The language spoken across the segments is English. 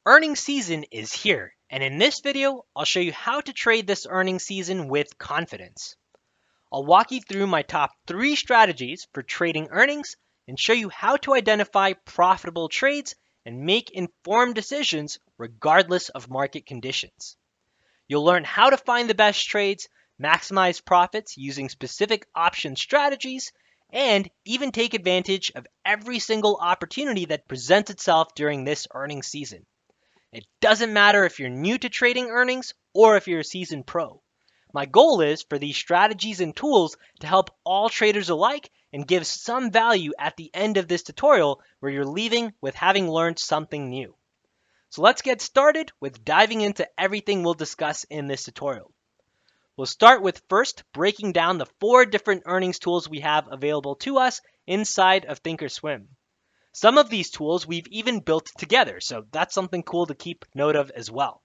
Earnings season is here, and in this video, I'll show you how to trade this earnings season with confidence. I'll walk you through my top 3 strategies for trading earnings and show you how to identify profitable trades and make informed decisions regardless of market conditions. You'll learn how to find the best trades, maximize profits using specific option strategies, and even take advantage of every single opportunity that presents itself during this earnings season. It doesn't matter if you're new to trading earnings or if you're a seasoned pro. My goal is for these strategies and tools to help all traders alike and give some value at the end of this tutorial where you're leaving with having learned something new. So let's get started with diving into everything we'll discuss in this tutorial. We'll start with first breaking down the 4 different earnings tools we have available to us inside of thinkorswim. Some of these tools we've even built together, so that's something cool to keep note of as well.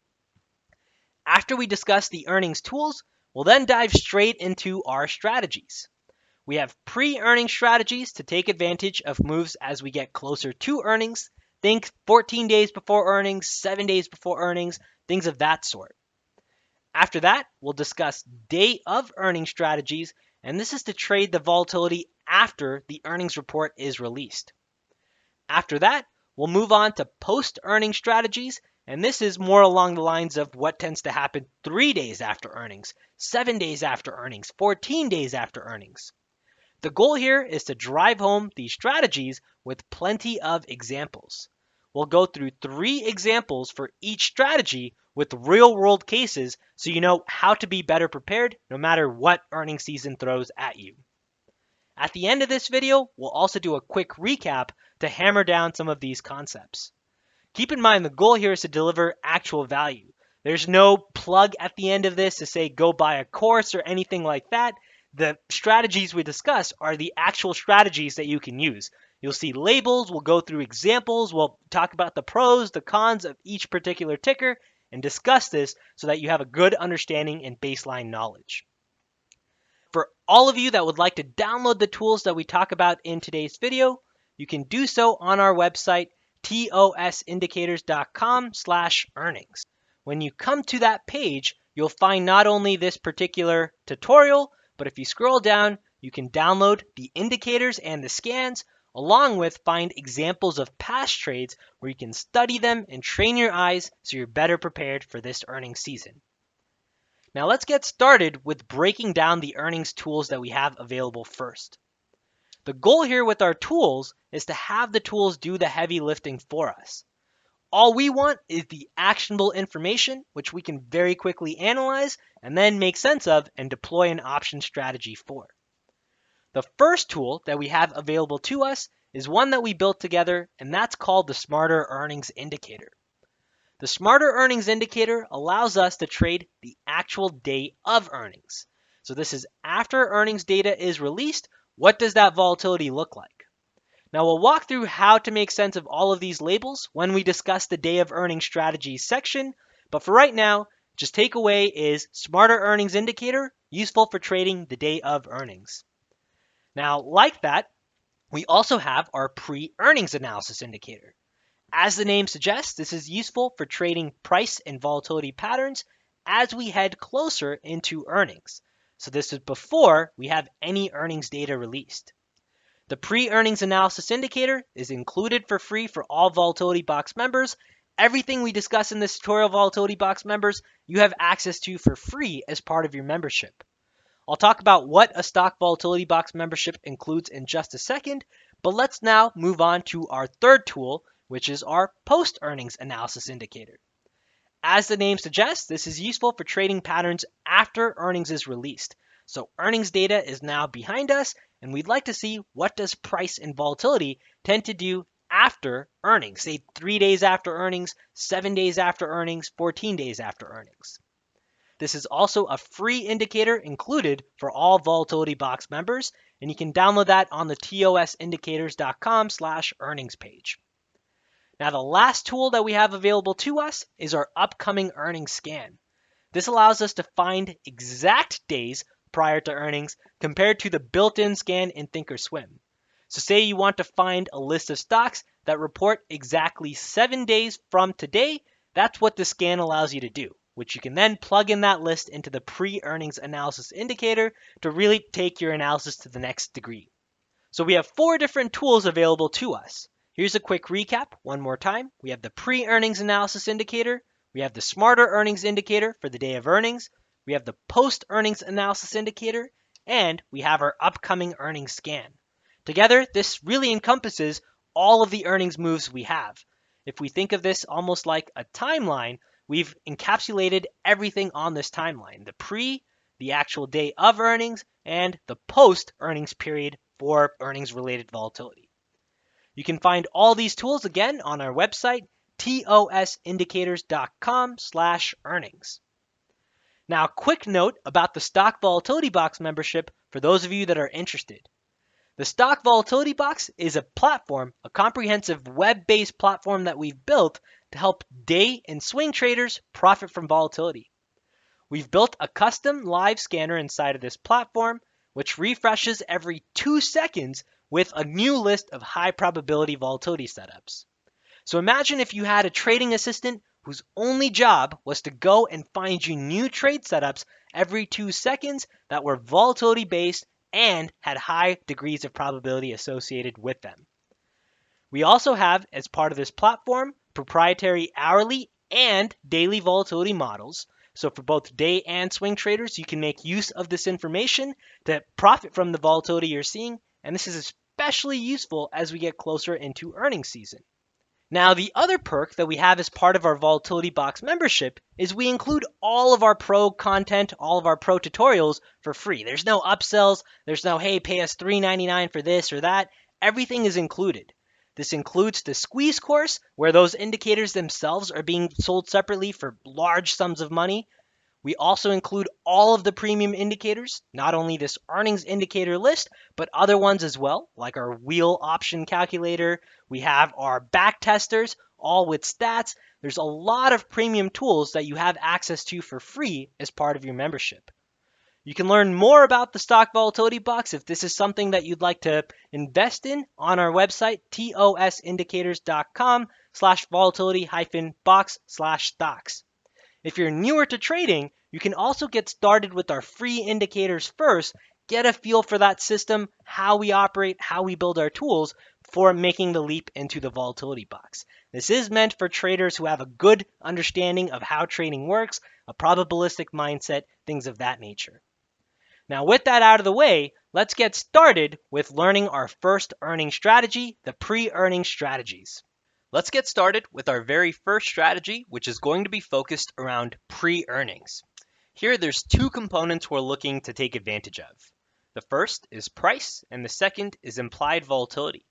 After we discuss the earnings tools, we'll then dive straight into our strategies. We have pre-earning strategies to take advantage of moves as we get closer to earnings. Think 14 days before earnings, 7 days before earnings, things of that sort. After that, we'll discuss day of earnings strategies, and this is to trade the volatility after the earnings report is released. After that, we'll move on to post-earning strategies, and this is more along the lines of what tends to happen 3 days after earnings, 7 days after earnings, 14 days after earnings. The goal here is to drive home these strategies with plenty of examples. We'll go through 3 examples for each strategy with real-world cases so you know how to be better prepared no matter what earnings season throws at you. At the end of this video, we'll also do a quick recap to hammer down some of these concepts. Keep in mind the goal here is to deliver actual value. There's no plug at the end of this to say go buy a course or anything like that. The strategies we discuss are the actual strategies that you can use. You'll see labels, we'll go through examples, we'll talk about the pros, the cons of each particular ticker, and discuss this so that you have a good understanding and baseline knowledge. For all of you that would like to download the tools that we talk about in today's video, you can do so on our website, tosindicators.com/earnings. When you come to that page, you'll find not only this particular tutorial, but if you scroll down, you can download the indicators and the scans, along with find examples of past trades where you can study them and train your eyes so you're better prepared for this earnings season. Now let's get started with breaking down the earnings tools that we have available first. The goal here with our tools is to have the tools do the heavy lifting for us. All we want is the actionable information, which we can very quickly analyze and then make sense of and deploy an option strategy for. The first tool that we have available to us is one that we built together, and that's called the Smarter Earnings Indicator. The Smarter Earnings Indicator allows us to trade the actual day of earnings. So this is after earnings data is released, what does that volatility look like? Now we'll walk through how to make sense of all of these labels when we discuss the day of earnings strategies section, but for right now, just takeaway is Smarter Earnings Indicator, useful for trading the day of earnings. Now like that, we also have our Pre-Earnings Analysis Indicator. As the name suggests, this is useful for trading price and volatility patterns as we head closer into earnings. So this is before we have any earnings data released. The Pre-Earnings Analysis Indicator is included for free for all Volatility Box members. Everything we discuss in this tutorial, Volatility Box members, you have access to for free as part of your membership. I'll talk about what a stock Volatility Box membership includes in just a second, but let's now move on to our third tool, which is our Post-Earnings Analysis Indicator. As the name suggests, this is useful for trading patterns after earnings is released. So earnings data is now behind us, and we'd like to see what does price and volatility tend to do after earnings, say 3 days after earnings, 7 days after earnings, 14 days after earnings. This is also a free indicator included for all Volatility Box members, and you can download that on the tosindicators.com/earnings page. Now, the last tool that we have available to us is our upcoming earnings scan. This allows us to find exact days prior to earnings compared to the built-in scan in thinkorswim. So say you want to find a list of stocks that report exactly 7 days from today, That's what the scan allows you to do, which you can then plug in that list into the pre-earnings analysis indicator to really take your analysis to the next degree. So we have 4 different tools available to us. Here's a quick recap one more time. We have the pre-earnings analysis indicator, we have the smarter earnings indicator for the day of earnings, we have the post-earnings analysis indicator, and we have our upcoming earnings scan. Together, this really encompasses all of the earnings moves we have. If we think of this almost like a timeline, we've encapsulated everything on this timeline: the pre, the actual day of earnings, and the post-earnings period for earnings-related volatility. You can find all these tools again on our website, tosindicators.com/earnings. Now, quick note about the Stock Volatility Box membership for those of you that are interested. The Stock Volatility Box is a platform, a comprehensive web-based platform that we've built to help day and swing traders profit from volatility. We've built a custom live scanner inside of this platform, which refreshes every 2 seconds with a new list of high probability volatility setups. So imagine if you had a trading assistant whose only job was to go and find you new trade setups every 2 seconds that were volatility based and had high degrees of probability associated with them. We also have, as part of this platform, proprietary hourly and daily volatility models. So for both day and swing traders, you can make use of this information to profit from the volatility you're seeing, and this is especially useful as we get closer into earnings season. Now, the other perk that we have as part of our Volatility Box membership is we include all of our pro content, all of our pro tutorials for free. There's no upsells. There's no, hey, pay us $3.99 for this or that. Everything is included. This includes the squeeze course, where those indicators themselves are being sold separately for large sums of money. We also include all of the premium indicators, not only this earnings indicator list, but other ones as well, like our wheel option calculator. We have our back testers, all with stats. There's a lot of premium tools that you have access to for free as part of your membership. You can learn more about the Stock Volatility Box if this is something that you'd like to invest in on our website, tosindicators.com/volatility-box/stocks. If you're newer to trading, you can also get started with our free indicators first, get a feel for that system, how we operate, how we build our tools before making the leap into the volatility box. This is meant for traders who have a good understanding of how trading works, a probabilistic mindset, things of that nature. Now, with that out of the way, let's get started with learning our first earning strategy, the pre-earning strategies. Let's get started with our very first strategy, which is going to be focused around pre-earnings. Here, there's 2 components we're looking to take advantage of. The first is price, and the second is implied volatility.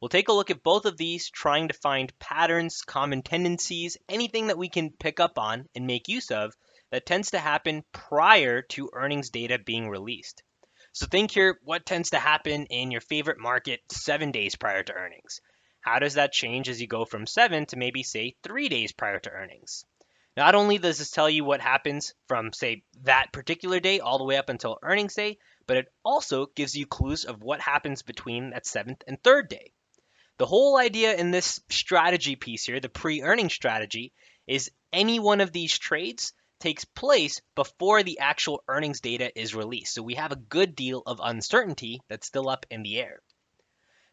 We'll take a look at both of these, trying to find patterns, common tendencies, anything that we can pick up on and make use of that tends to happen prior to earnings data being released. So think here, what tends to happen in your favorite market 7 days prior to earnings? How does that change as you go from 7 to maybe, say, 3 days prior to earnings? Not only does this tell you what happens from, say, that particular day all the way up until earnings day, but it also gives you clues of what happens between that 7th and 3rd day. The whole idea in this strategy piece here, the pre-earning strategy, is any one of these trades takes place before the actual earnings data is released. So we have a good deal of uncertainty that's still up in the air.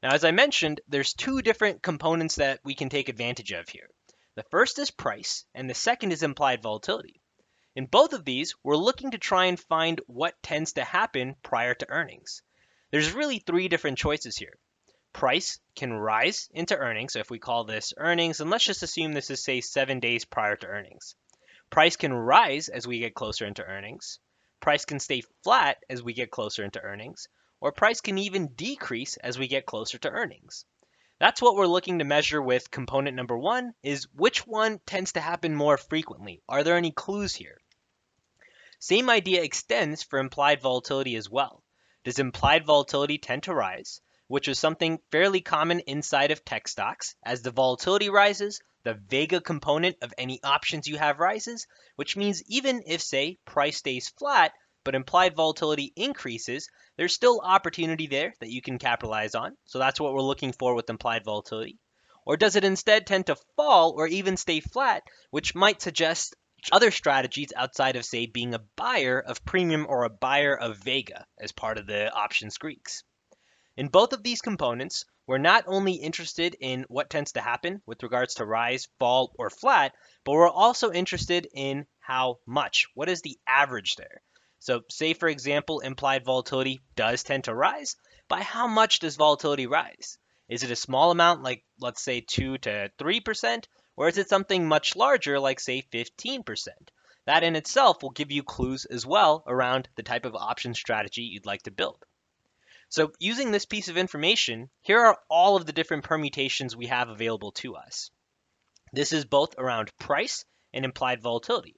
Now, as I mentioned, there's 2 different components that we can take advantage of here. The first is price, and the second is implied volatility. In both of these, we're looking to try and find what tends to happen prior to earnings. There's really 3 different choices here. Price can rise into earnings, so if we call this earnings, and let's just assume this is, say, 7 days prior to earnings. Price can rise as we get closer into earnings. Price can stay flat as we get closer into earnings. Or price can even decrease as we get closer to earnings. That's what we're looking to measure with component number 1, is which one tends to happen more frequently. Are there any clues here? Same idea extends for implied volatility as well. Does implied volatility tend to rise, which is something fairly common inside of tech stocks? As the volatility rises, the vega component of any options you have rises, which means even if, say, price stays flat, but implied volatility increases, there's still opportunity there that you can capitalize on. So that's what we're looking for with implied volatility. Or does it instead tend to fall or even stay flat, which might suggest other strategies outside of, say, being a buyer of premium or a buyer of Vega as part of the options Greeks? In both of these components, we're not only interested in what tends to happen with regards to rise, fall, or flat, but we're also interested in how much. What is the average there? So say, for example, implied volatility does tend to rise. By how much does volatility rise? Is it a small amount, like let's say 2 to 3%, or is it something much larger, like say 15%? That in itself will give you clues as well around the type of option strategy you'd like to build. So using this piece of information, here are all of the different permutations we have available to us. This is both around price and implied volatility.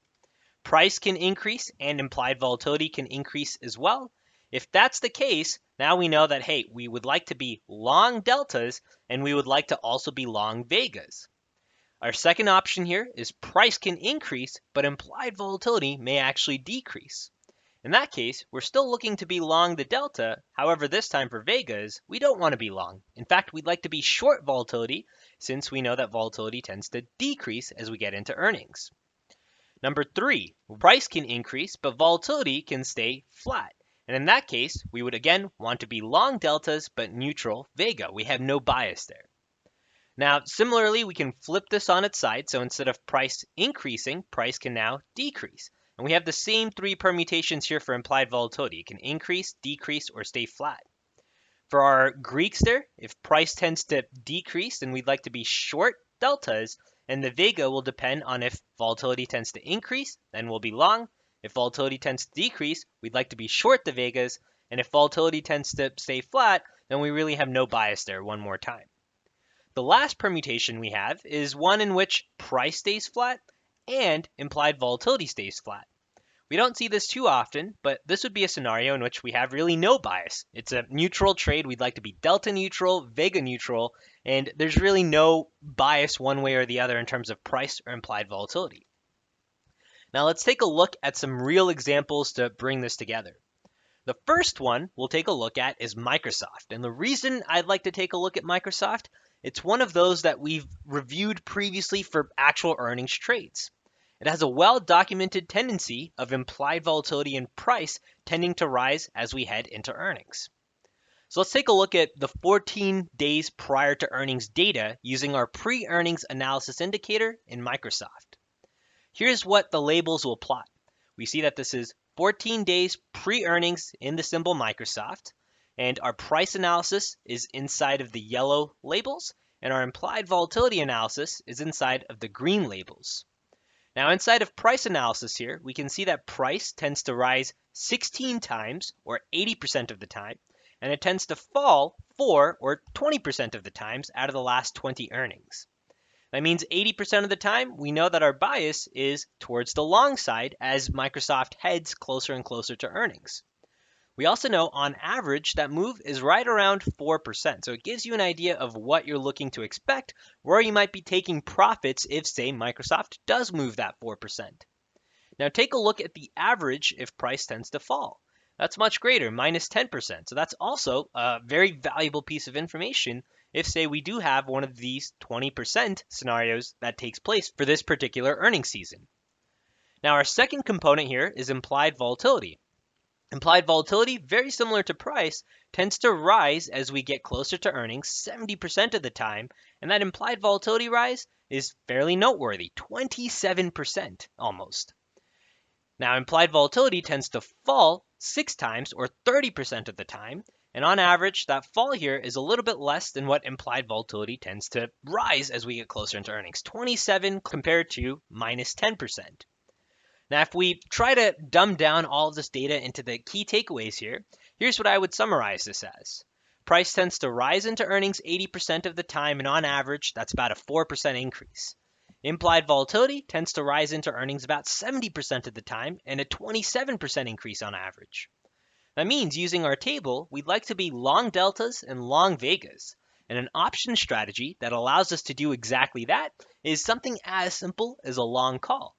Price can increase and implied volatility can increase as well. If that's the case, now we know that, hey, we would like to be long deltas and we would like to also be long Vegas. Our second option here is price can increase, but implied volatility may actually decrease. In that case, we're still looking to be long the delta. However, this time for Vegas, we don't want to be long. In fact, we'd like to be short volatility since we know that volatility tends to decrease as we get into earnings. Number 3, price can increase, but volatility can stay flat. And in that case, we would again want to be long deltas, but neutral Vega. We have no bias there. Now, similarly, we can flip this on its side. So instead of price increasing, price can now decrease. And we have the same 3 permutations here for implied volatility. It can increase, decrease, or stay flat. For our Greeks there, if price tends to decrease, then we'd like to be short deltas, and the Vega will depend on if volatility tends to increase, then we'll be long. If volatility tends to decrease, we'd like to be short the Vegas, and if volatility tends to stay flat, then we really have no bias there one more time. The last permutation we have is one in which price stays flat and implied volatility stays flat. We don't see this too often, but this would be a scenario in which we have really no bias. It's a neutral trade. We'd like to be delta neutral, Vega neutral, and there's really no bias one way or the other in terms of price or implied volatility. Now let's take a look at some real examples to bring this together. The first one we'll take a look at is Microsoft. And the reason I'd like to take a look at Microsoft, it's one of those that we've reviewed previously for actual earnings trades. It has a well-documented tendency of implied volatility and price tending to rise as we head into earnings. So let's take a look at the 14 days prior to earnings data using our pre-earnings analysis indicator in Microsoft. Here's what the labels will plot. We see that this is 14 days pre-earnings in the symbol Microsoft, and our price analysis is inside of the yellow labels, and our implied volatility analysis is inside of the green labels. Now inside of price analysis here, we can see that price tends to rise 16 times, or 80% of the time, and it tends to fall 4 or 20% of the times out of the last 20 earnings. That means 80% of the time, we know that our bias is towards the long side as Microsoft heads closer and closer to earnings. We also know on average that move is right around 4%. So it gives you an idea of what you're looking to expect, where you might be taking profits if, say, Microsoft does move that 4%. Now take a look at the average if price tends to fall. That's much greater, minus 10%. So that's also a very valuable piece of information if, say, we do have one of these 20% scenarios that takes place for this particular earnings season. Now our second component here is implied volatility. Implied volatility, very similar to price, tends to rise as we get closer to earnings 70% of the time, and that implied volatility rise is fairly noteworthy, 27% almost. Now implied volatility tends to fall 6 times or 30% of the time, and on average that fall here is a little bit less than what implied volatility tends to rise as we get closer into earnings, 27 compared to minus 10%. Now, if we try to dumb down all of this data into the key takeaways here, here's what I would summarize this as. Price tends to rise into earnings 80% of the time, and on average, that's about a 4% increase. Implied volatility tends to rise into earnings about 70% of the time, and a 27% increase on average. That means using our table, we'd like to be long deltas and long Vegas. And an option strategy that allows us to do exactly that is something as simple as a long call.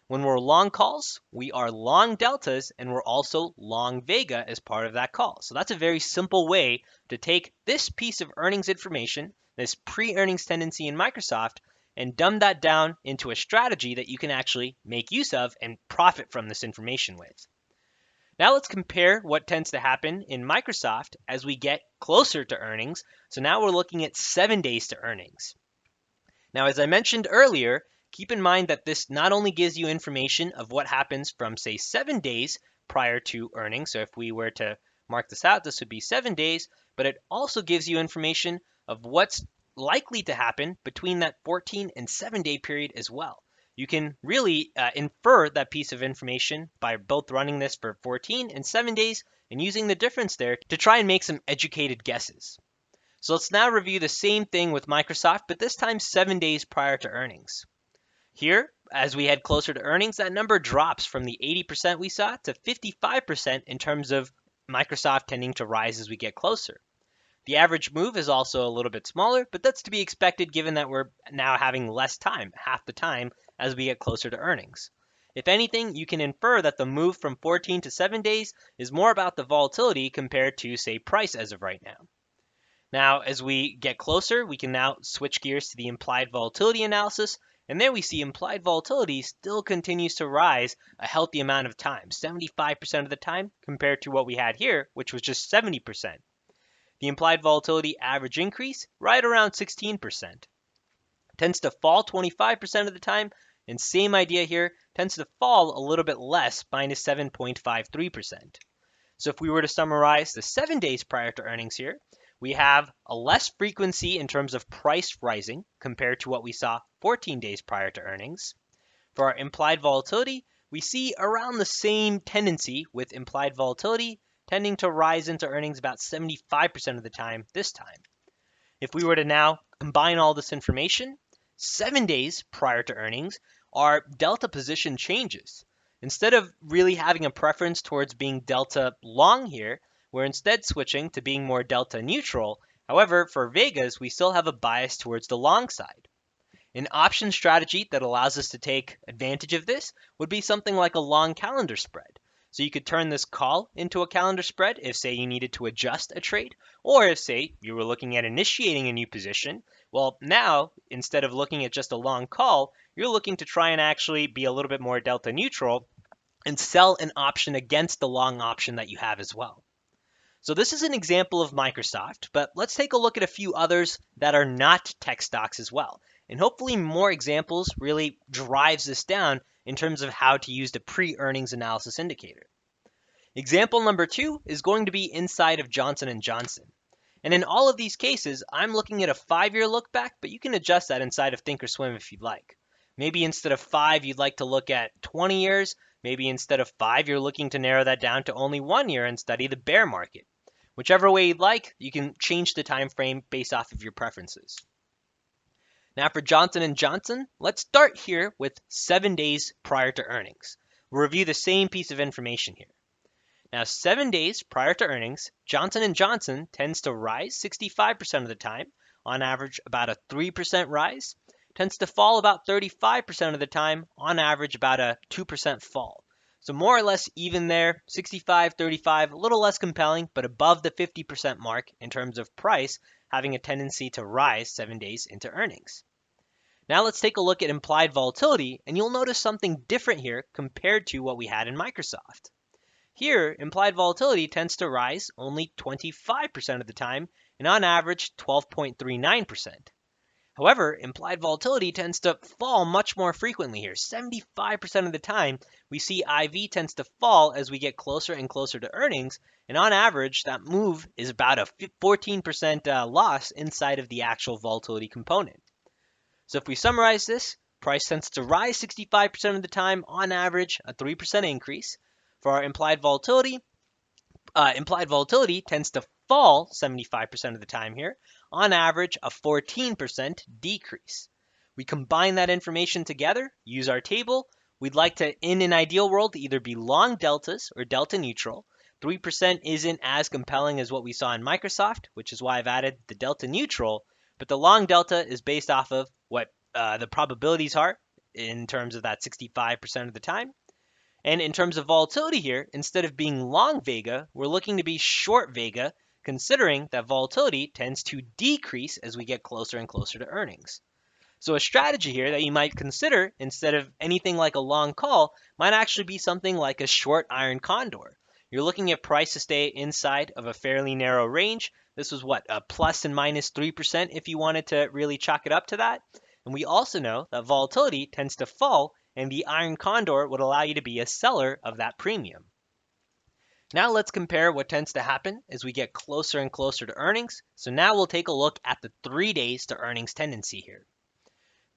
When we're long calls, we are long deltas and we're also long vega as part of that call. So that's a very simple way to take this piece of earnings information, this pre-earnings tendency in Microsoft, and dumb that down into a strategy that you can actually make use of and profit from this information with. Now let's compare what tends to happen in Microsoft as we get closer to earnings. So now we're looking at 7 days to earnings. Now, as I mentioned earlier, keep in mind that this not only gives you information of what happens from, say, 7 days prior to earnings. So if we were to mark this out, this would be 7 days, but it also gives you information of what's likely to happen between that 14 and 7-day period as well. You can really infer that piece of information by both running this for 14 and 7 days and using the difference there to try and make some educated guesses. So let's now review the same thing with Microsoft, but this time 7 days prior to earnings. Here, as we head closer to earnings, that number drops from the 80% we saw to 55% in terms of Microsoft tending to rise as we get closer. The average move is also a little bit smaller, but that's to be expected given that we're now having less time, half the time, as we get closer to earnings. If anything, you can infer that the move from 14 to 7 days is more about the volatility compared to, say, price as of right now. Now, as we get closer, we can now switch gears to the implied volatility analysis, and there we see implied volatility still continues to rise a healthy amount of time, 75% of the time compared to what we had here, which was just 70%. The implied volatility average increase, right around 16%. Tends to fall 25% of the time, and same idea here, tends to fall a little bit less, minus 7.53%. So if we were to summarize the 7 days prior to earnings here, we have a less frequency in terms of price rising compared to what we saw 14 days prior to earnings. For our implied volatility, we see around the same tendency with implied volatility tending to rise into earnings about 75% of the time this time. If we were to now combine all this information, 7 days prior to earnings, our delta position changes. Instead of really having a preference towards being delta long here, we're instead switching to being more delta neutral. However, for Vegas, we still have a bias towards the long side. An option strategy that allows us to take advantage of this would be something like a long calendar spread. So you could turn this call into a calendar spread if, say, you needed to adjust a trade, or if, say, you were looking at initiating a new position. Well, now, instead of looking at just a long call, you're looking to try and actually be a little bit more delta neutral and sell an option against the long option that you have as well. So this is an example of Microsoft, but let's take a look at a few others that are not tech stocks as well. And hopefully more examples really drives this down in terms of how to use the pre-earnings analysis indicator. Example number 2 is going to be inside of Johnson & Johnson. And in all of these cases, I'm looking at a 5-year look back, but you can adjust that inside of Thinkorswim if you'd like. Maybe instead of 5, you'd like to look at 20 years. Maybe instead of 5, you're looking to narrow that down to only 1 year and study the bear market. Whichever way you'd like, you can change the time frame based off of your preferences. Now for Johnson & Johnson, let's start here with 7 days prior to earnings. We'll review the same piece of information here. Now 7 days prior to earnings, Johnson & Johnson tends to rise 65% of the time, on average about a 3% rise, tends to fall about 35% of the time, on average about a 2% fall. So more or less even there, 65, 35, a little less compelling, but above the 50% mark in terms of price, having a tendency to rise 7 days into earnings. Now let's take a look at implied volatility, and you'll notice something different here compared to what we had in Microsoft. Here, implied volatility tends to rise only 25% of the time, and on average 12.39%. However, implied volatility tends to fall much more frequently here. 75% of the time, we see IV tends to fall as we get closer and closer to earnings, and on average, that move is about a 14% loss inside of the actual volatility component. So if we summarize this, price tends to rise 65% of the time, on average, a 3% increase. For our implied volatility tends to fall 75% of the time here, on average a 14% decrease. We combine that information together, use our table. We'd like to, in an ideal world, either be long deltas or delta neutral. 3% isn't as compelling as what we saw in Microsoft, which is why I've added the delta neutral, but the long delta is based off of what the probabilities are in terms of that 65% of the time. And in terms of volatility here, instead of being long Vega, we're looking to be short Vega, considering that volatility tends to decrease as we get closer and closer to earnings. So a strategy here that you might consider instead of anything like a long call might actually be something like a short iron condor. You're looking at price to stay inside of a fairly narrow range. This was what, a plus and minus 3% if you wanted to really chalk it up to that. And we also know that volatility tends to fall, and the iron condor would allow you to be a seller of that premium. Now let's compare what tends to happen as we get closer and closer to earnings. So now we'll take a look at the 3 days to earnings tendency here.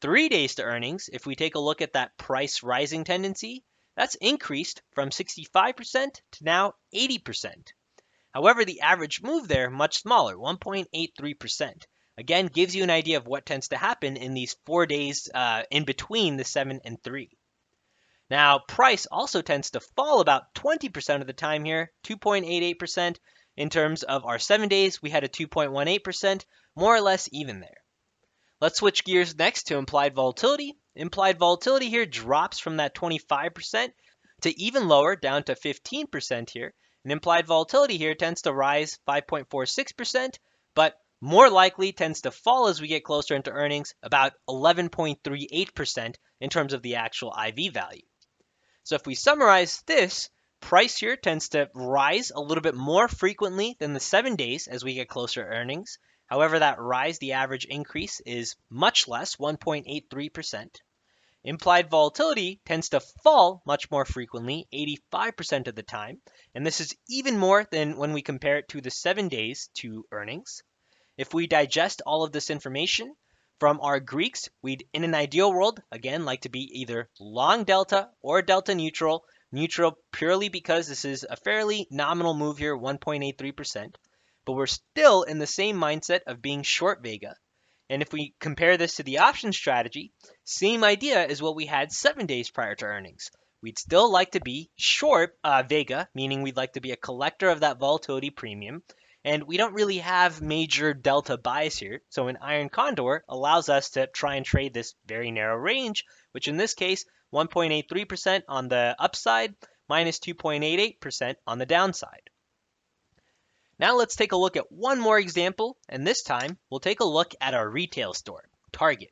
3 days to earnings, if we take a look at that price rising tendency, that's increased from 65% to now 80%. However, the average move there, much smaller, 1.83%. Again, gives you an idea of what tends to happen in these 4 days in between the 7 and 3. Now, price also tends to fall about 20% of the time here, 2.88%. In terms of our 7 days, we had a 2.18%, more or less even there. Let's switch gears next to implied volatility. Implied volatility here drops from that 25% to even lower, down to 15% here. And implied volatility here tends to rise 5.46%, but more likely tends to fall as we get closer into earnings, about 11.38% in terms of the actual IV value. So if we summarize this, price here tends to rise a little bit more frequently than the 7 days as we get closer to earnings. However, that rise, the average increase, is much less, 1.83%. Implied volatility tends to fall much more frequently, 85% of the time, and this is even more than when we compare it to the 7 days to earnings. If we digest all of this information from our Greeks, we'd, in an ideal world, again, like to be either long delta or delta neutral. Neutral purely because this is a fairly nominal move here, 1.83%. But we're still in the same mindset of being short Vega. And if we compare this to the option strategy, same idea as what we had 7 days prior to earnings. We'd still like to be short Vega, meaning we'd like to be a collector of that volatility premium. And we don't really have major delta bias here. So an iron condor allows us to try and trade this very narrow range, which in this case, 1.83% on the upside, minus 2.88% on the downside. Now let's take a look at one more example, and this time we'll take a look at our retail store, Target.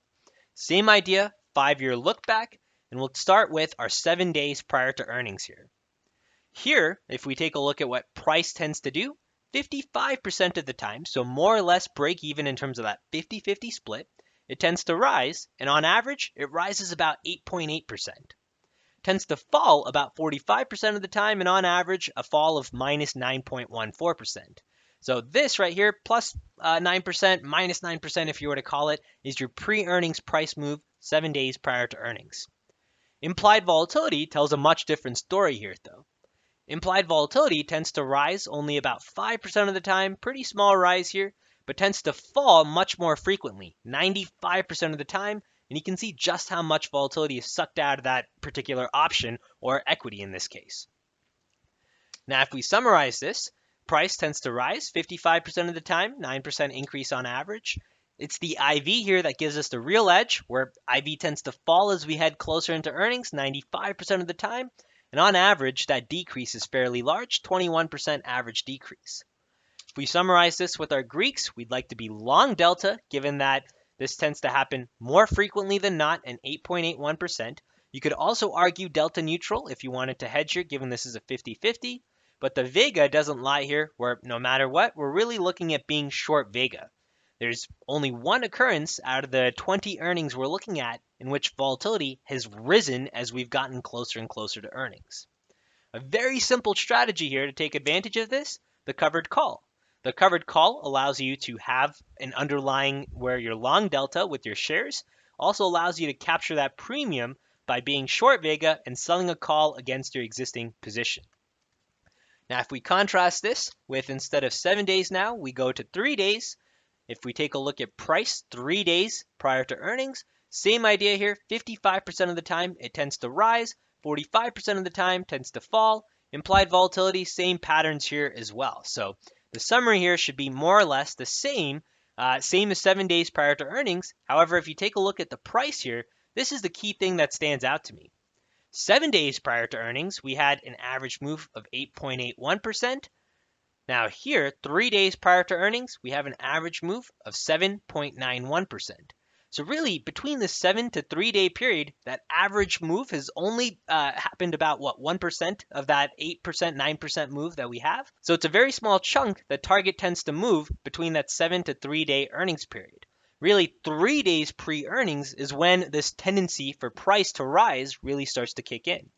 Same idea, 5-year look back, and we'll start with our 7 days prior to earnings here. Here, if we take a look at what price tends to do, 55% of the time, so more or less break even in terms of that 50-50 split, it tends to rise, and on average, it rises about 8.8%. Tends to fall about 45% of the time, and on average, a fall of minus 9.14%. So this right here, plus 9%, minus 9% if you were to call it, is your pre-earnings price move 7 days prior to earnings. Implied volatility tells a much different story here, though. Implied volatility tends to rise only about 5% of the time, pretty small rise here, but tends to fall much more frequently, 95% of the time, and you can see just how much volatility is sucked out of that particular option, or equity in this case. Now, if we summarize this, price tends to rise 55% of the time, 9% increase on average. It's the IV here that gives us the real edge, where IV tends to fall as we head closer into earnings, 95% of the time. And on average, that decrease is fairly large, 21% average decrease. If we summarize this with our Greeks, we'd like to be long delta, given that this tends to happen more frequently than not, and 8.81%. You could also argue delta neutral if you wanted to hedge here, given this is a 50-50. But the Vega doesn't lie here, where no matter what, we're really looking at being short Vega. There's only one occurrence out of the 20 earnings we're looking at in which volatility has risen as we've gotten closer and closer to earnings. A very simple strategy here to take advantage of this, the covered call. The covered call allows you to have an underlying where you're long delta with your shares, also allows you to capture that premium by being short Vega and selling a call against your existing position. Now, if we contrast this with instead of 7 days now, we go to 3 days. If we take a look at price 3 days prior to earnings, same idea here, 55% of the time it tends to rise, 45% of the time tends to fall. Implied volatility, same patterns here as well. So the summary here should be more or less the same as 7 days prior to earnings. However, if you take a look at the price here, this is the key thing that stands out to me. 7 days prior to earnings, we had an average move of 8.81%. Now here, 3 days prior to earnings, we have an average move of 7.91%. So really, between the 7 to 3 day period, that average move has only happened about, 1% of that 8%, 9% move that we have. So it's a very small chunk that target tends to move between that 7 to 3 day earnings period. Really, 3 days pre-earnings is when this tendency for price to rise really starts to kick in.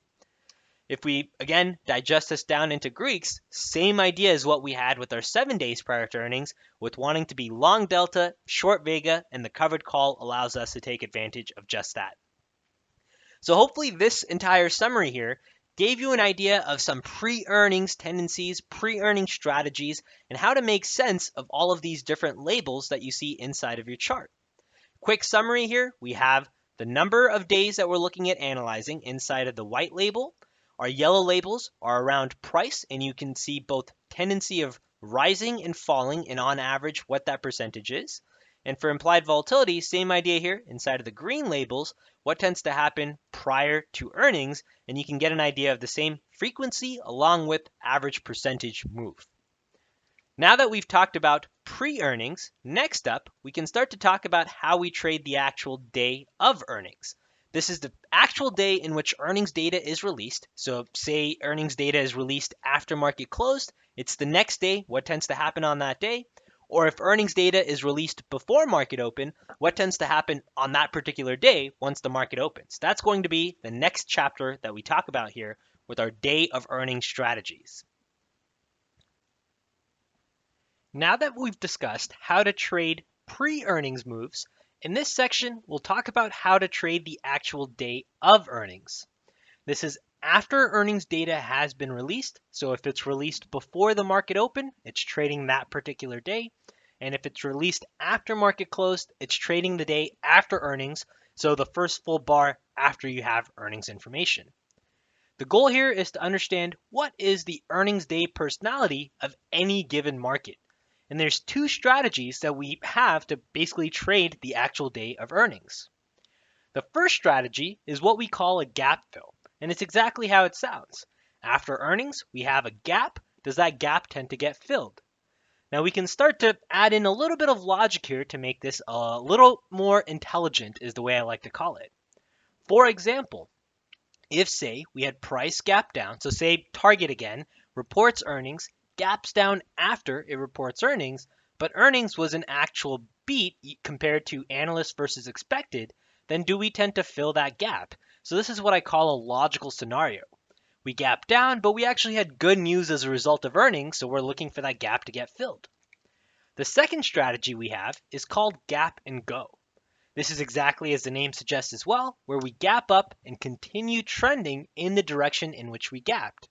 If we, again, digest this down into Greeks, same idea as what we had with our 7 days prior to earnings, with wanting to be long delta, short vega, and the covered call allows us to take advantage of just that. So hopefully this entire summary here gave you an idea of some pre-earnings tendencies, pre-earnings strategies, and how to make sense of all of these different labels that you see inside of your chart. Quick summary here, we have the number of days that we're looking at analyzing inside of the white label. Our yellow labels are around price, and you can see both tendency of rising and falling, and on average what that percentage is. And for implied volatility, same idea here. Inside of the green labels, what tends to happen prior to earnings, and you can get an idea of the same frequency along with average percentage move. Now that we've talked about pre-earnings, next up, we can start to talk about how we trade the actual day of earnings. This is the actual day in which earnings data is released. So say earnings data is released after market closed, it's the next day, what tends to happen on that day. Or if earnings data is released before market open, what tends to happen on that particular day once the market opens. That's going to be the next chapter that we talk about here with our day of earnings strategies. Now that we've discussed how to trade pre-earnings moves, in this section, we'll talk about how to trade the actual day of earnings. This is after earnings data has been released. So if it's released before the market open, it's trading that particular day. And if it's released after market closed, it's trading the day after earnings. So the first full bar after you have earnings information. The goal here is to understand what is the earnings day personality of any given market. And there's two strategies that we have to basically trade the actual day of earnings. The first strategy is what we call a gap fill, and it's exactly how it sounds. After earnings, we have a gap. Does that gap tend to get filled? Now we can start to add in a little bit of logic here to make this a little more intelligent, is the way I like to call it. For example, if say we had price gap down, so say Target again reports earnings, gaps down after it reports earnings, but earnings was an actual beat compared to analysts versus expected, then do we tend to fill that gap? So this is what I call a logical scenario. We gap down, but we actually had good news as a result of earnings, so we're looking for that gap to get filled. The second strategy we have is called gap and go. This is exactly as the name suggests as well, where we gap up and continue trending in the direction in which we gapped.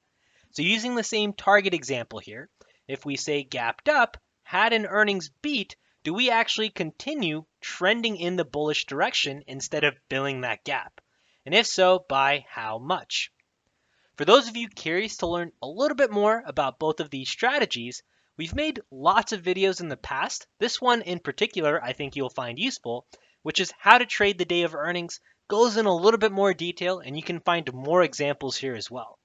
So using the same target example here, if we say gapped up, had an earnings beat, do we actually continue trending in the bullish direction instead of filling that gap? And if so, by how much? For those of you curious to learn a little bit more about both of these strategies, we've made lots of videos in the past. This one in particular, I think you'll find useful, which is how to trade the day of earnings, goes in a little bit more detail, and you can find more examples here as well.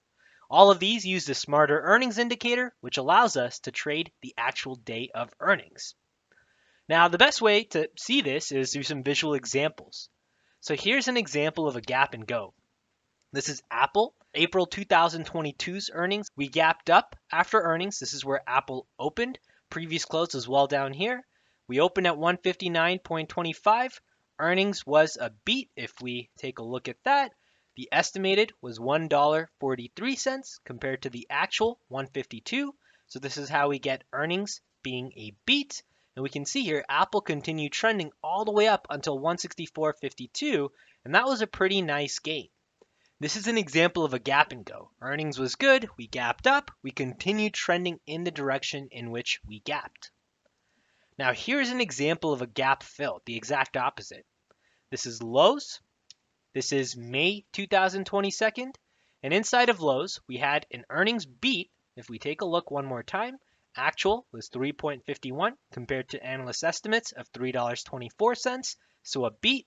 All of these use the Smarter Earnings Indicator, which allows us to trade the actual day of earnings. Now, the best way to see this is through some visual examples. So here's an example of a gap and go. This is Apple, April 2022's earnings. We gapped up after earnings. This is where Apple opened. Previous close was well down here. We opened at 159.25. Earnings was a beat. If we take a look at that, the estimated was $1.43 compared to the actual $1.52. So this is how we get earnings being a beat. And we can see here, Apple continued trending all the way up until 164.52, and that was a pretty nice gain. This is an example of a gap and go. Earnings was good, we gapped up, we continued trending in the direction in which we gapped. Now here's an example of a gap fill, the exact opposite. This is Lowe's. This is May 2022, and inside of Lowe's, we had an earnings beat. If we take a look one more time, actual was 3.51 compared to analyst estimates of $3.24, so a beat.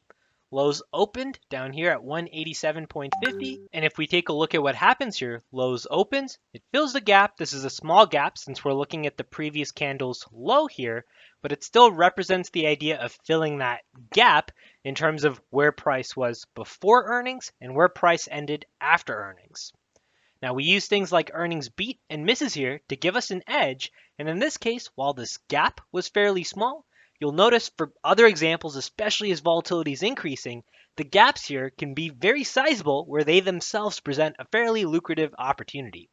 Lows opened down here at 187.50. And if we take a look at what happens here, lows opens, it fills the gap. This is a small gap since we're looking at the previous candle's low here, but it still represents the idea of filling that gap in terms of where price was before earnings and where price ended after earnings. Now we use things like earnings beat and misses here to give us an edge, and in this case, while this gap was fairly small, you'll notice for other examples, especially as volatility is increasing, the gaps here can be very sizable where they themselves present a fairly lucrative opportunity.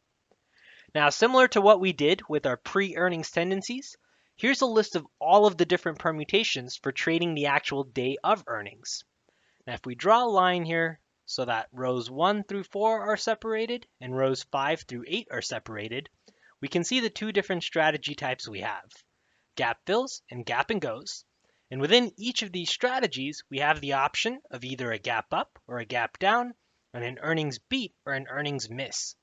Now, similar to what we did with our pre-earnings tendencies, here's a list of all of the different permutations for trading the actual day of earnings. Now, if we draw a line here so that rows 1 through 4 are separated and rows 5 through 8 are separated, we can see the two different strategy types we have: gap fills and gap and goes. And within each of these strategies, we have the option of either a gap up or a gap down, and an earnings beat or an earnings miss.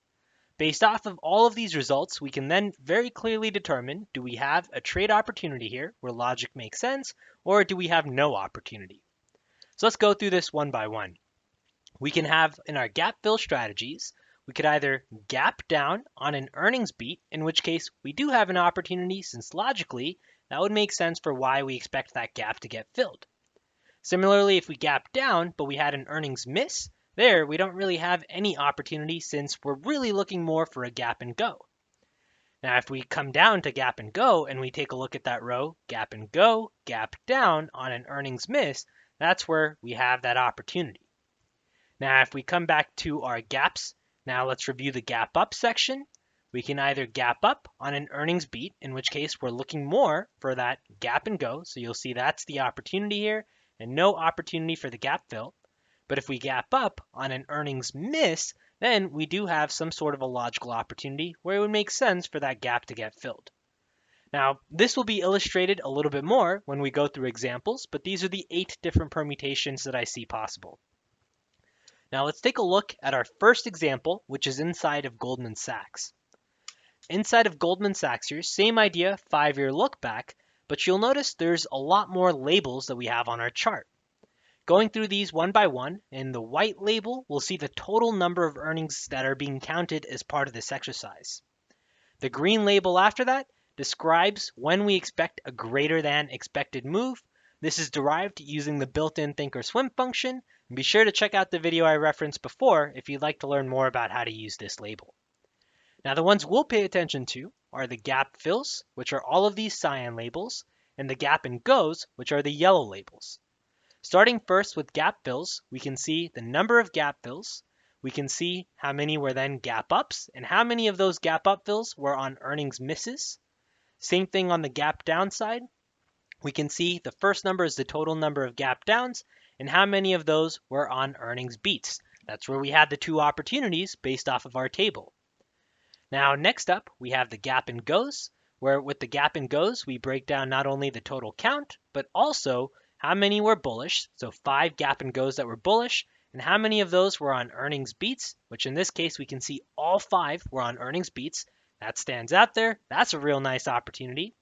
Based off of all of these results, we can then very clearly determine, do we have a trade opportunity here where logic makes sense, or do we have no opportunity? So let's go through this one by one. We can have in our gap fill strategies, we could either gap down on an earnings beat, in which case we do have an opportunity since logically that would make sense for why we expect that gap to get filled. Similarly, if we gap down but we had an earnings miss, there we don't really have any opportunity since we're really looking more for a gap and go. Now if we come down to gap and go and we take a look at that row, gap and go, gap down on an earnings miss, that's where we have that opportunity. Now, if we come back to our gaps, now let's review the gap up section. We can either gap up on an earnings beat, in which case we're looking more for that gap and go. So you'll see that's the opportunity here and no opportunity for the gap fill. But if we gap up on an earnings miss, then we do have some sort of a logical opportunity where it would make sense for that gap to get filled. Now, this will be illustrated a little bit more when we go through examples, but these are the 8 different permutations that I see possible. Now let's take a look at our first example, which is inside of Goldman Sachs. Inside of Goldman Sachs here, same idea, 5-year look back, but you'll notice there's a lot more labels that we have on our chart. Going through these one by one, in the white label, we'll see the total number of earnings that are being counted as part of this exercise. The green label after that describes when we expect a greater than expected move. This is derived using the built-in thinkorswim function. And be sure to check out the video I referenced before if you'd like to learn more about how to use this label. Now the ones we'll pay attention to are the gap fills, which are all of these cyan labels, and the gap and goes, which are the yellow labels. Starting first with gap fills, we can see the number of gap fills. We can see how many were then gap ups and how many of those gap up fills were on earnings misses. Same thing on the gap down side. We can see the first number is the total number of gap downs and how many of those were on earnings beats. That's where we had the two opportunities based off of our table. Now next up, we have the gap and goes, where with the gap and goes, we break down not only the total count, but also how many were bullish, so 5 gap and goes that were bullish, and how many of those were on earnings beats, which in this case we can see all 5 were on earnings beats. That stands out there. That's a real nice opportunity.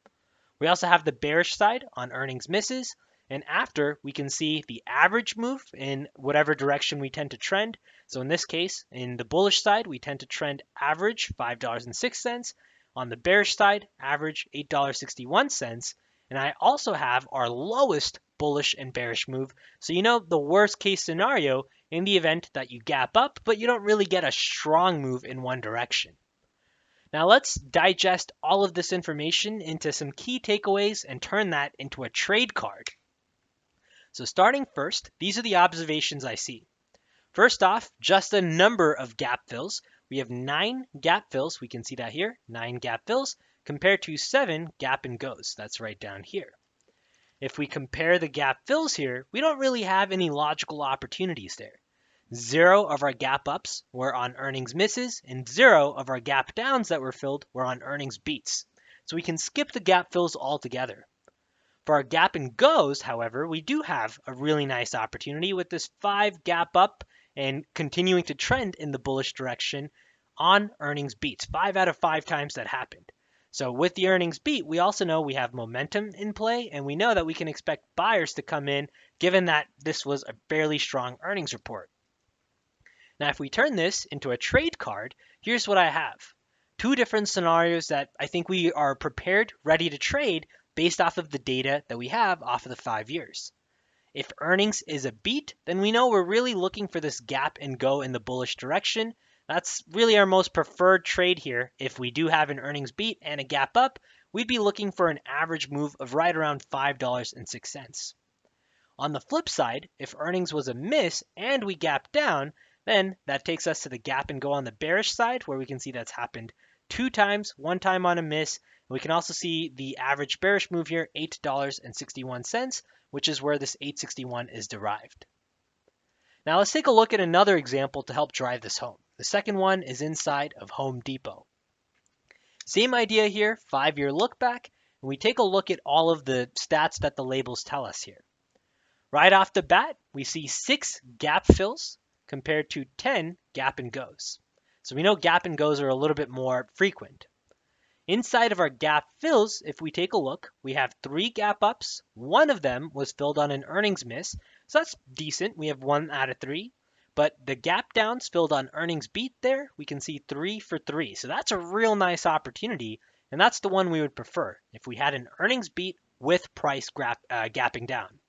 We also have the bearish side on earnings misses, and after we can see the average move in whatever direction we tend to trend. So in this case, in the bullish side, we tend to trend average $5.06. On the bearish side, average $8.61. And I also have our lowest bullish and bearish move. So you know the worst case scenario in the event that you gap up, but you don't really get a strong move in one direction. Now let's digest all of this information into some key takeaways and turn that into a trade card. So starting first, these are the observations I see. First off, just a number of gap fills. We have 9 gap fills. We can see that here, 9 gap fills compared to 7 gap and goes. That's right down here. If we compare the gap fills here, we don't really have any logical opportunities there. 0 of our gap ups were on earnings misses, and 0 of our gap downs that were filled were on earnings beats. So we can skip the gap fills altogether. For our gap and goes, however, we do have a really nice opportunity with this 5 gap up and continuing to trend in the bullish direction on earnings beats. 5 out of 5 times that happened. So with the earnings beat, we also know we have momentum in play, and we know that we can expect buyers to come in given that this was a fairly strong earnings report. Now, if we turn this into a trade card, here's what I have. Two different scenarios that I think we are prepared, ready to trade based off of the data that we have off of the 5 years. If earnings is a beat, then we know we're really looking for this gap and go in the bullish direction. That's really our most preferred trade here. If we do have an earnings beat and a gap up, we'd be looking for an average move of right around $5.06. On the flip side, if earnings was a miss and we gap down, then that takes us to the gap and go on the bearish side, where we can see that's happened 2 times, 1 time on a miss. We can also see the average bearish move here, $8.61, which is where this 861 is derived. Now let's take a look at another example to help drive this home. The second one is inside of Home Depot. Same idea here, 5-year look back, and we take a look at all of the stats that the labels tell us here. Right off the bat, we see 6 gap fills compared to 10 gap and goes. So we know gap and goes are a little bit more frequent. Inside of our gap fills, if we take a look, we have 3 gap ups. 1 of them was filled on an earnings miss, so that's decent. We have 1 out of 3. But the gap downs filled on earnings beat there, we can see 3 for 3. So that's a real nice opportunity, and that's the one we would prefer if we had an earnings beat with price gapping down.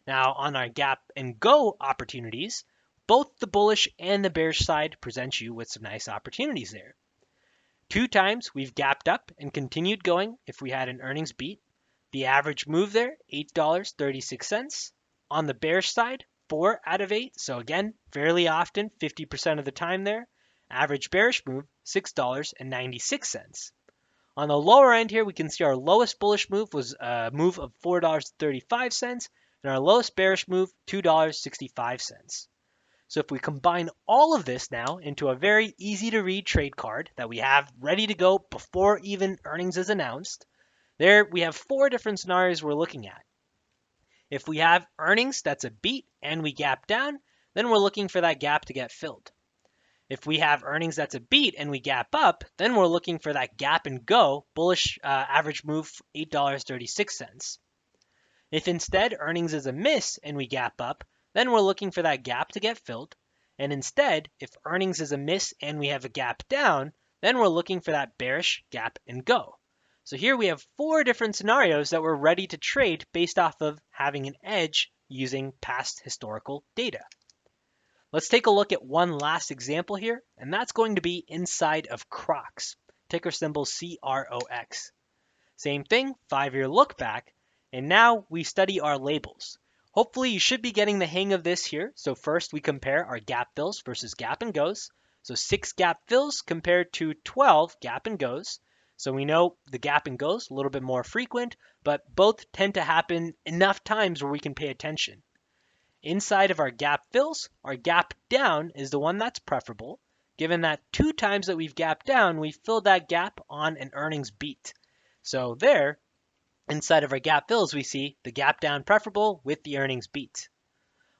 Now on our gap and go opportunities, both the bullish and the bearish side present you with some nice opportunities there. 2 times we've gapped up and continued going if we had an earnings beat. The average move there, $8.36. On the bearish side, 4 out of 8. So again, fairly often, 50% of the time there. Average bearish move, $6.96. On the lower end here, we can see our lowest bullish move was a move of $4.35. And our lowest bearish move, $2.65. So if we combine all of this now into a very easy to read trade card that we have ready to go before even earnings is announced, there we have 4 different scenarios we're looking at. If we have earnings that's a beat and we gap down, then we're looking for that gap to get filled. If we have earnings that's a beat and we gap up, then we're looking for that gap and go bullish average move, $8.36. If instead earnings is a miss and we gap up, then we're looking for that gap to get filled. And instead, if earnings is a miss and we have a gap down, then we're looking for that bearish gap and go. So here we have 4 different scenarios that we're ready to trade based off of having an edge using past historical data. Let's take a look at one last example here, and that's going to be inside of CROX, ticker symbol CROX. Same thing, 5-year look back. And now we study our labels. Hopefully you should be getting the hang of this here. So first we compare our gap fills versus gap and goes. So 6 gap fills compared to 12 gap and goes. So we know the gap and goes a little bit more frequent, but both tend to happen enough times where we can pay attention. Inside of our gap fills, our gap down is the one that's preferable, given that 2 times that we've gapped down, we filled that gap on an earnings beat. So there, inside of our gap fills, we see the gap down preferable with the earnings beat.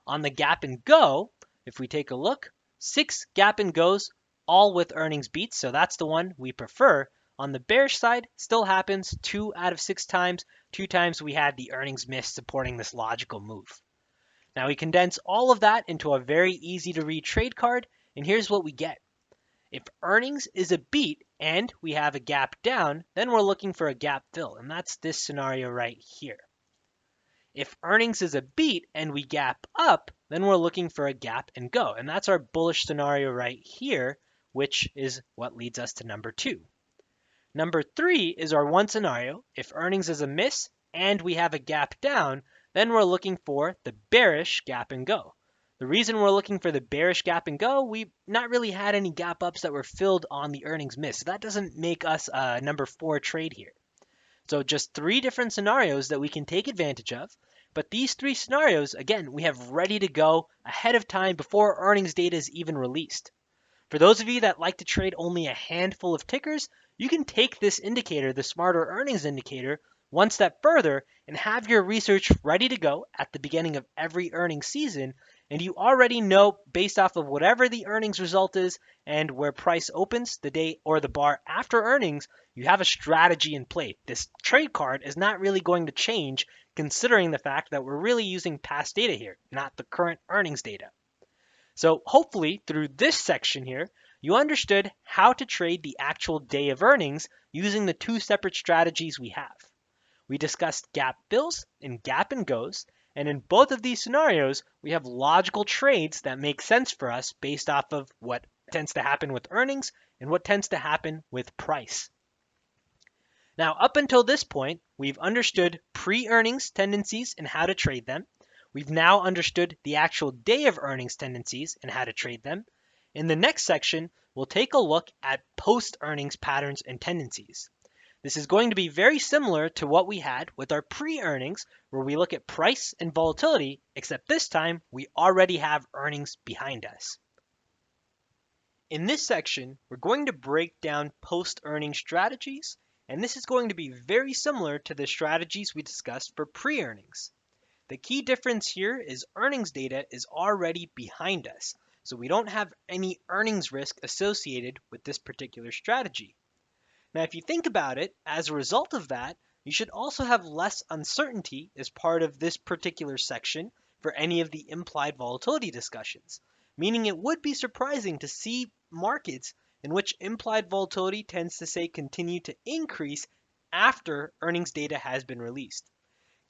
On the gap and go, if we take a look, 6 gap and goes, all with earnings beats, so that's the one we prefer. On the bearish side, still happens 2 out of 6 times. 2 times we had the earnings miss supporting this logical move. Now we condense all of that into a very easy to read trade card, and here's what we get. If earnings is a beat and we have a gap down, then we're looking for a gap fill, and that's this scenario right here. If earnings is a beat and we gap up, then we're looking for a gap and go, and that's our bullish scenario right here, which is what leads us to number 2. Number 3 is our one scenario. If earnings is a miss and we have a gap down, then we're looking for the bearish gap and go. The reason we're looking for the bearish gap and go, we've not really had any gap ups that were filled on the earnings miss. So that doesn't make us a number 4 trade here. So just 3 different scenarios that we can take advantage of. But these 3 scenarios, again, we have ready to go ahead of time before earnings data is even released. For those of you that like to trade only a handful of tickers, you can take this indicator, the Smarter Earnings indicator, one step further and have your research ready to go at the beginning of every earnings season. And you already know, based off of whatever the earnings result is and where price opens the day or the bar after earnings, you have a strategy in play. This trade card is not really going to change considering the fact that we're really using past data here, not the current earnings data. So hopefully through this section here, you understood how to trade the actual day of earnings using the two separate strategies we have. We discussed gap fills and gap and goes, and in both of these scenarios, we have logical trades that make sense for us based off of what tends to happen with earnings and what tends to happen with price. Now, up until this point, we've understood pre-earnings tendencies and how to trade them. We've now understood the actual day of earnings tendencies and how to trade them. In the next section, we'll take a look at post-earnings patterns and tendencies. This is going to be very similar to what we had with our pre-earnings, where we look at price and volatility, except this time we already have earnings behind us. In this section, we're going to break down post-earnings strategies, and this is going to be very similar to the strategies we discussed for pre-earnings. The key difference here is earnings data is already behind us, so we don't have any earnings risk associated with this particular strategy. Now, if you think about it, as a result of that, you should also have less uncertainty as part of this particular section for any of the implied volatility discussions, meaning it would be surprising to see markets in which implied volatility tends to say continue to increase after earnings data has been released.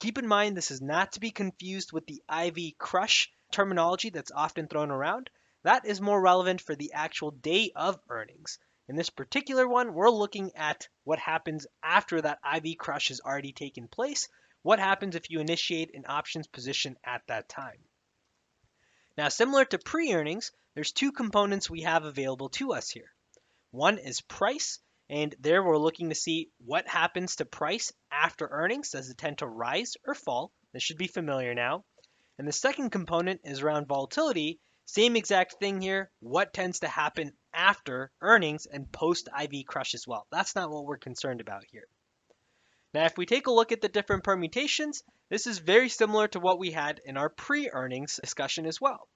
Keep in mind this is not to be confused with the IV crush terminology that's often thrown around. That is more relevant for the actual day of earnings. In this particular one, we're looking at what happens after that IV crush has already taken place. What happens if you initiate an options position at that time? Now, similar to pre-earnings, there's two components we have available to us here. One is price, and there we're looking to see what happens to price after earnings. Does it tend to rise or fall? This should be familiar now. And the second component is around volatility. Same exact thing here. What tends to happen after earnings and post IV crush as well? That's not what we're concerned about here. Now, if we take a look at the different permutations, this is very similar to what we had in our pre-earnings discussion as well.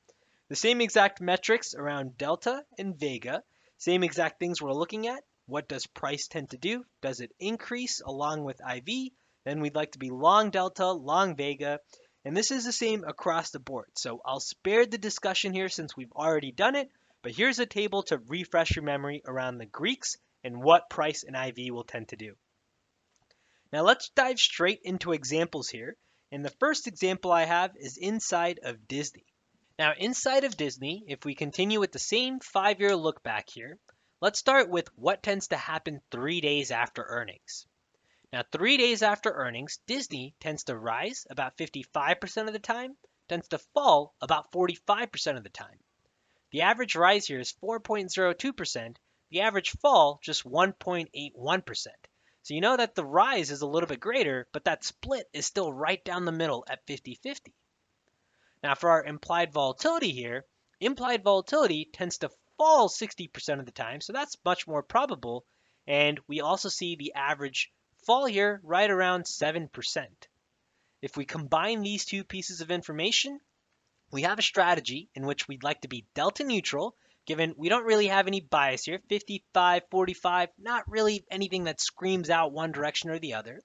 The same exact metrics around delta and vega, same exact things we're looking at. What does price tend to do? Does it increase along with IV? Then we'd like to be long delta, long vega, and this is the same across the board. So I'll spare the discussion here since we've already done it, but here's a table to refresh your memory around the Greeks and what price and IV will tend to do. Now let's dive straight into examples here. And the first example I have is inside of Disney. Now inside of Disney, if we continue with the same 5-year look back here, let's start with what tends to happen 3 days after earnings. Now, 3 days after earnings, Disney tends to rise about 55% of the time, tends to fall about 45% of the time. The average rise here is 4.02%, the average fall just 1.81%. So you know that the rise is a little bit greater, but that split is still right down the middle at 50-50. Now, for our implied volatility here, implied volatility tends to fall 60% of the time, so that's much more probable, and we also see the average fall here right around 7%. If we combine these two pieces of information, we have a strategy in which we'd like to be delta neutral, given we don't really have any bias here, 55, 45, not really anything that screams out one direction or the other.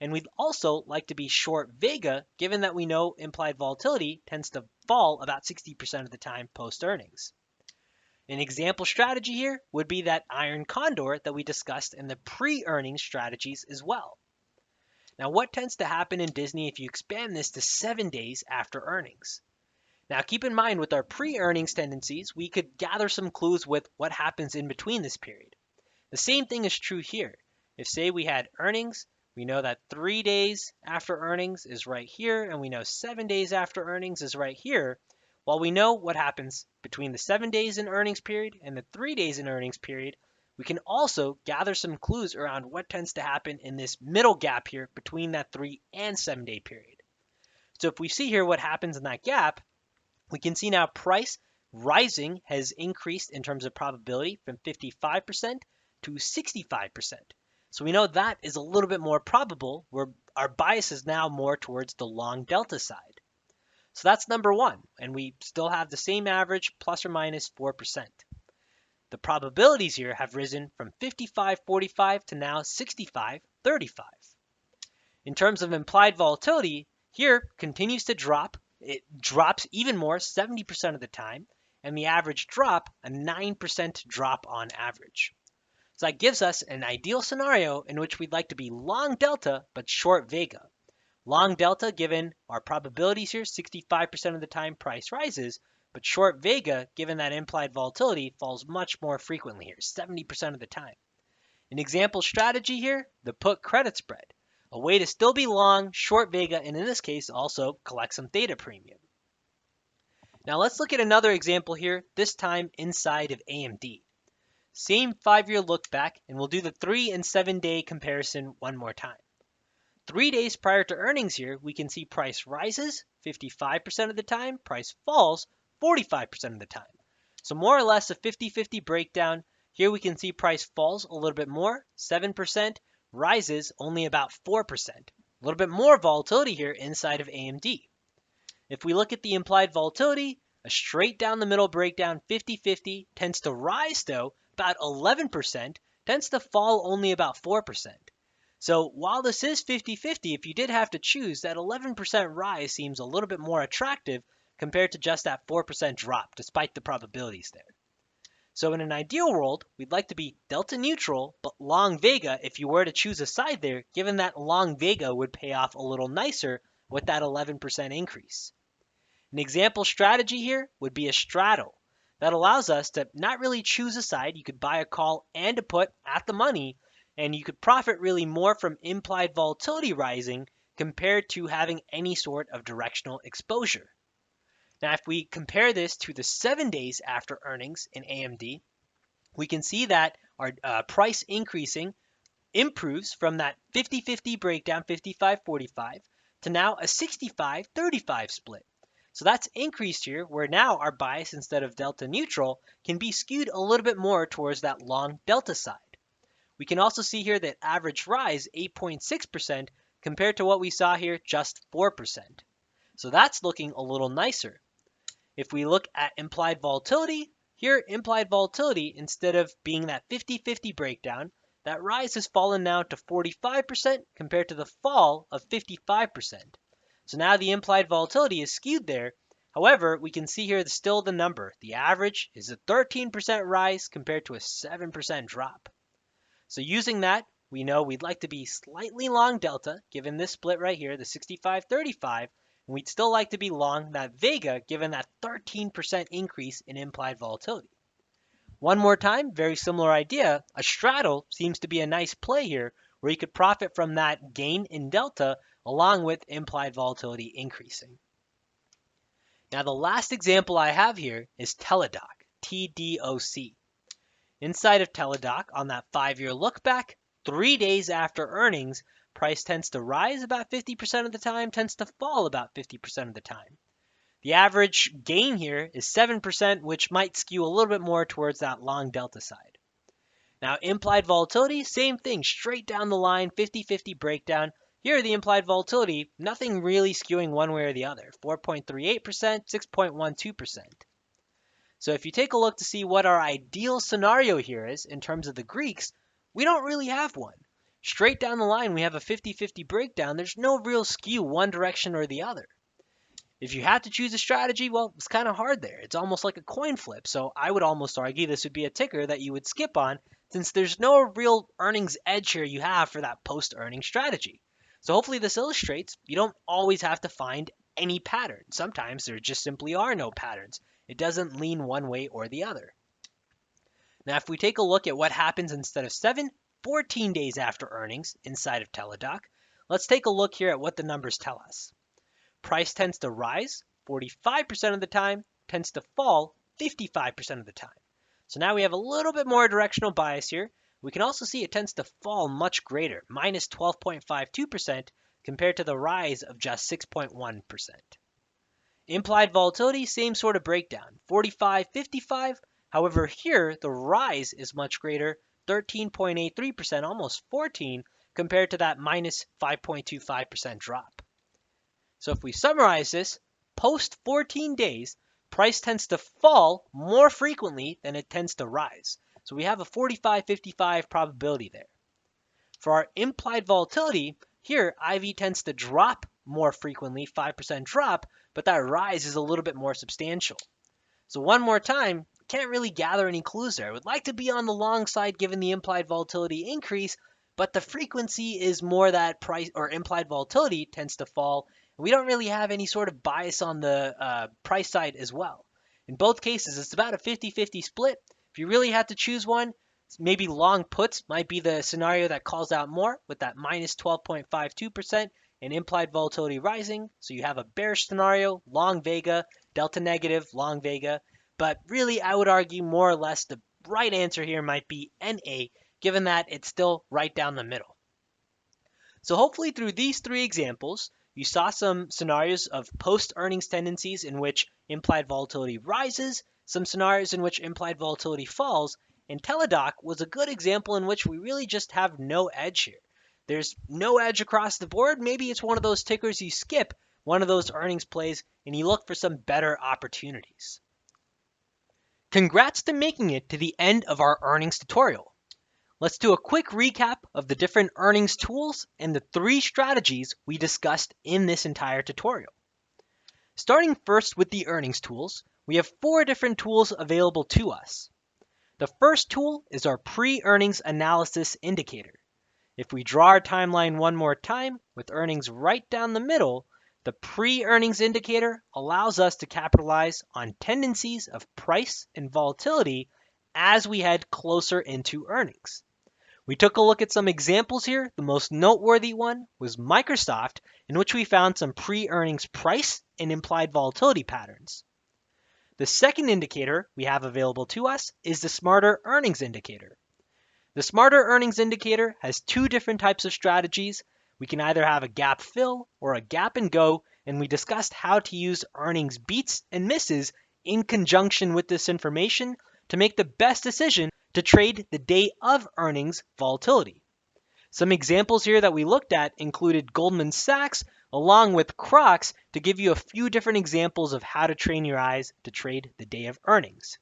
And we'd also like to be short vega, given that we know implied volatility tends to fall about 60% of the time post-earnings. An example strategy here would be that iron condor that we discussed in the pre-earnings strategies as well. Now, what tends to happen in Disney if you expand this to 7 days after earnings? Now, keep in mind with our pre-earnings tendencies, we could gather some clues with what happens in between this period. The same thing is true here. If, say, we had earnings, we know that 3 days after earnings is right here, and we know 7 days after earnings is right here. While we know what happens between the 7 days in earnings period and the 3 days in earnings period, we can also gather some clues around what tends to happen in this middle gap here between that 3 and 7 day period. So if we see here what happens in that gap, we can see now price rising has increased in terms of probability from 55% to 65%. So we know that is a little bit more probable, where our bias is now more towards the long delta side. So that's number one, and we still have the same average plus or minus 4%. The probabilities here have risen from 55-45 to now 65-35. In terms of implied volatility, here continues to drop. It drops even more 70% of the time, and the average drop, a 9% drop on average. So that gives us an ideal scenario in which we'd like to be long delta but short vega. Long delta, given our probabilities here, 65% of the time price rises, but short vega, given that implied volatility, falls much more frequently here, 70% of the time. An example strategy here, the put credit spread, a way to still be long, short vega, and in this case also collect some theta premium. Now let's look at another example here, this time inside of AMD. Same 5-year look back, and we'll do the 3 and 7 day comparison one more time. 3 days prior to earnings here, we can see price rises 55% of the time, price falls 45% of the time. So more or less a 50-50 breakdown. Here we can see price falls a little bit more, 7%, rises only about 4%. A little bit more volatility here inside of AMD. If we look at the implied volatility, a straight down the middle breakdown, 50-50, tends to rise though about 11%, tends to fall only about 4%. So while this is 50-50, if you did have to choose, that 11% rise seems a little bit more attractive compared to just that 4% drop, despite the probabilities there. So in an ideal world, we'd like to be delta neutral, but long vega if you were to choose a side there, given that long vega would pay off a little nicer with that 11% increase. An example strategy here would be a straddle. That allows us to not really choose a side. You could buy a call and a put at the money, and you could profit really more from implied volatility rising compared to having any sort of directional exposure. Now, if we compare this to the 7 days after earnings in AMD, we can see that our price increasing improves from that 50-50 breakdown, 55-45, to now a 65-35 split. So that's increased here, where now our bias, instead of delta neutral, can be skewed a little bit more towards that long delta side. We can also see here that average rise 8.6% compared to what we saw here, just 4%. So that's looking a little nicer. If we look at implied volatility, here implied volatility, instead of being that 50-50 breakdown, that rise has fallen now to 45% compared to the fall of 55%. So now the implied volatility is skewed there. However, we can see here still the number. The average is a 13% rise compared to a 7% drop. So using that, we know we'd like to be slightly long delta, given this split right here, the 65-35, and we'd still like to be long that vega, given that 13% increase in implied volatility. One more time, very similar idea, a straddle seems to be a nice play here, where you could profit from that gain in delta along with implied volatility increasing. Now the last example I have here is TDOC, TDOC. Inside of TDOC, on that 5-year look back, 3 days after earnings, price tends to rise about 50% of the time, tends to fall about 50% of the time. The average gain here is 7%, which might skew a little bit more towards that long delta side. Now implied volatility, same thing, straight down the line, 50-50 breakdown. Here the implied volatility, nothing really skewing one way or the other, 4.38%, 6.12%. So if you take a look to see what our ideal scenario here is in terms of the Greeks, we don't really have one. Straight down the line, we have a 50-50 breakdown. There's no real skew one direction or the other. If you had to choose a strategy, well, it's kind of hard there. It's almost like a coin flip. So I would almost argue this would be a ticker that you would skip on, since there's no real earnings edge here you have for that post-earning strategy. So hopefully this illustrates you don't always have to find any pattern. Sometimes there just simply are no patterns. It doesn't lean one way or the other. Now, if we take a look at what happens instead of 14 days after earnings inside of TDOC, let's take a look here at what the numbers tell us. Price tends to rise 45% of the time, tends to fall 55% of the time. So now we have a little bit more directional bias here. We can also see it tends to fall much greater, minus 12.52% compared to the rise of just 6.1%. Implied volatility, same sort of breakdown, 45-55. However, here the rise is much greater, 13.83%, almost 14, compared to that minus 5.25% drop. So if we summarize this, post 14 days, price tends to fall more frequently than it tends to rise. So we have a 45-55 probability there. For our implied volatility, here IV tends to drop more frequently, 5% drop, but that rise is a little bit more substantial. So one more time, can't really gather any clues there. I would like to be on the long side given the implied volatility increase, but the frequency is more that price or implied volatility tends to fall. We don't really have any sort of bias on the price side as well. In both cases, it's about a 50-50 split. If you really had to choose one, maybe long puts might be the scenario that calls out more with that minus 12.52% and implied volatility rising. So you have a bearish scenario, long Vega, delta negative, long Vega. But really, I would argue more or less the right answer here might be NA, given that it's still right down the middle. So hopefully through these three examples, you saw some scenarios of post-earnings tendencies in which implied volatility rises, some scenarios in which implied volatility falls, and TDOC was a good example in which we really just have no edge here. There's no edge across the board. Maybe it's one of those tickers you skip, one of those earnings plays, and you look for some better opportunities. Congrats to making it to the end of our earnings tutorial. Let's do a quick recap of the different earnings tools and the three strategies we discussed in this entire tutorial. Starting first with the earnings tools, we have 4 different tools available to us. The first tool is our pre-earnings analysis indicator. If we draw our timeline one more time with earnings right down the middle, the pre-earnings indicator allows us to capitalize on tendencies of price and volatility as we head closer into earnings. We took a look at some examples here. The most noteworthy one was Microsoft, in which we found some pre-earnings price and implied volatility patterns. The second indicator we have available to us is the Smarter Earnings indicator. The Smarter Earnings indicator has 2 different types of strategies. We can either have a gap fill or a gap and go, and we discussed how to use earnings beats and misses in conjunction with this information to make the best decision to trade the day of earnings volatility. Some examples here that we looked at included Goldman Sachs along with CROX to give you a few different examples of how to train your eyes to trade the day of earnings.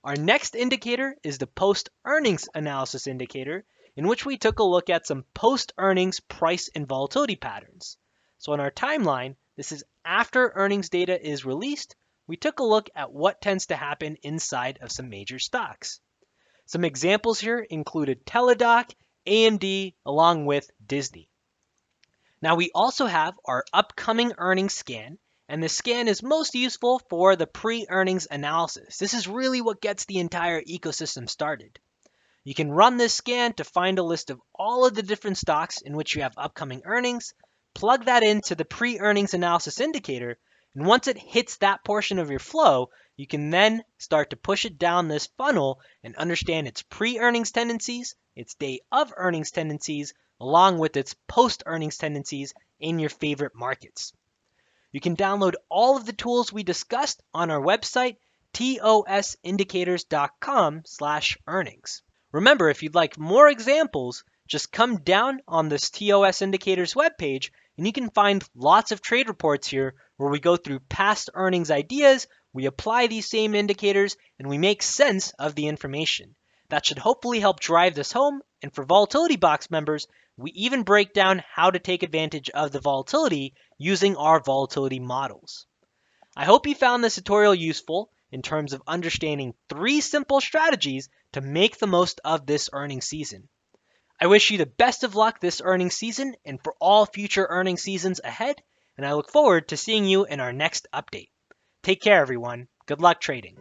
Our next indicator is the post-earnings analysis indicator, in which we took a look at some post-earnings price and volatility patterns. So on our timeline, this is after earnings data is released, we took a look at what tends to happen inside of some major stocks. Some examples here included TDOC, AMD, along with Disney. Now we also have our upcoming earnings scan, and the scan is most useful for the pre-earnings analysis. This is really what gets the entire ecosystem started. You can run this scan to find a list of all of the different stocks in which you have upcoming earnings, plug that into the pre-earnings analysis indicator, and once it hits that portion of your flow, you can then start to push it down this funnel and understand its pre-earnings tendencies, its day of earnings tendencies, along with its post-earnings tendencies in your favorite markets. You can download all of the tools we discussed on our website, tosindicators.com/earnings. Remember, if you'd like more examples, just come down on this TOS Indicators webpage and you can find lots of trade reports here where we go through past earnings ideas, we apply these same indicators, and we make sense of the information. That should hopefully help drive this home, and for Volatility Box members, we even break down how to take advantage of the volatility using our volatility models. I hope you found this tutorial useful in terms of understanding 3 simple strategies to make the most of this earnings season. I wish you the best of luck this earnings season and for all future earnings seasons ahead, and I look forward to seeing you in our next update. Take care, everyone. Good luck trading.